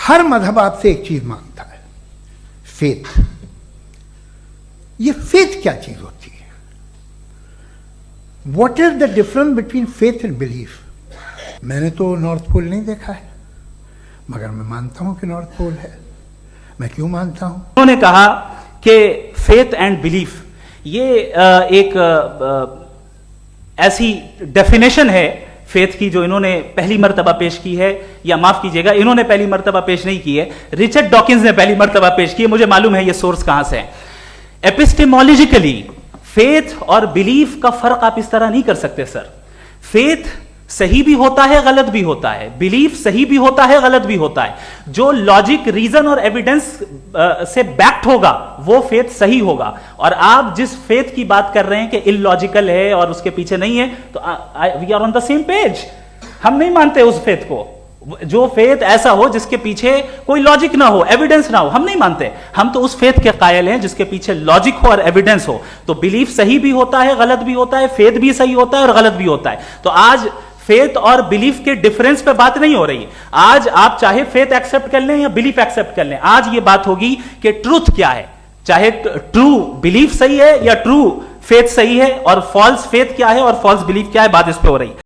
ہر مذہب آپ سے ایک چیز مانگتا ہے، فیتھ. یہ فیتھ کیا چیز ہوتی ہے؟ What is the difference between faith and belief? میں نے تو نارتھ پول نہیں دیکھا ہے، مگر میں مانتا ہوں کہ نارتھ پول ہے. میں کیوں مانتا ہوں؟ انہوں نے کہا کہ فیتھ اینڈ بلیف یہ ایک ایسی ڈیفینیشن ہے فیتھ کی جو انہوں نے پہلی مرتبہ پیش کی ہے، یا معاف کیجئے گا انہوں نے پہلی مرتبہ پیش نہیں کی ہے، رچرڈ ڈاکنز نے پہلی مرتبہ پیش کی ہے. مجھے معلوم ہے یہ سورس کہاں سے ہے. ایپسٹیمولوجیکلی فیتھ اور بلیف کا فرق آپ اس طرح نہیں کر سکتے سر. فیتھ صحیح بھی ہوتا ہے، غلط بھی ہوتا ہے. بلیف صحیح بھی ہوتا ہے، غلط بھی ہوتا ہے. جو لاجک، ریزن اور ایویڈنس سے بیکڈ ہوگا وہ فیتھ صحیح ہوگا. اور آپ جس فیتھ کی بات کر رہے ہیں کہ ان لاجیکل ہے اور اس کے پیچھے نہیں ہے، تو we are on the same page. ہم نہیں مانتے اس فیتھ کو. جو فیتھ ایسا ہو جس کے پیچھے کوئی لاجک نہ ہو، ایویڈنس نہ ہو، ہم نہیں مانتے. ہم تو اس فیتھ کے قائل ہیں جس کے پیچھے لاجک ہو اور ایویڈنس ہو. تو بلیف صحیح بھی ہوتا ہے، غلط بھی ہوتا ہے. فیتھ بھی صحیح ہوتا ہے اور غلط بھی ہوتا ہے. تو آج فیتھ اور بلیف کے ڈیفرنس پہ بات نہیں ہو رہی. آج آپ چاہے فیتھ ایکسپٹ کر لیں یا بلیف ایکسپٹ کر لیں، آج یہ بات ہوگی کہ ٹروتھ کیا ہے. چاہے ٹرو بلیف صحیح ہے یا ٹرو فیتھ صحیح ہے، اور فالس فیتھ کیا ہے اور فالس بلیف کیا ہے، بات اس پہ ہو رہی ہے.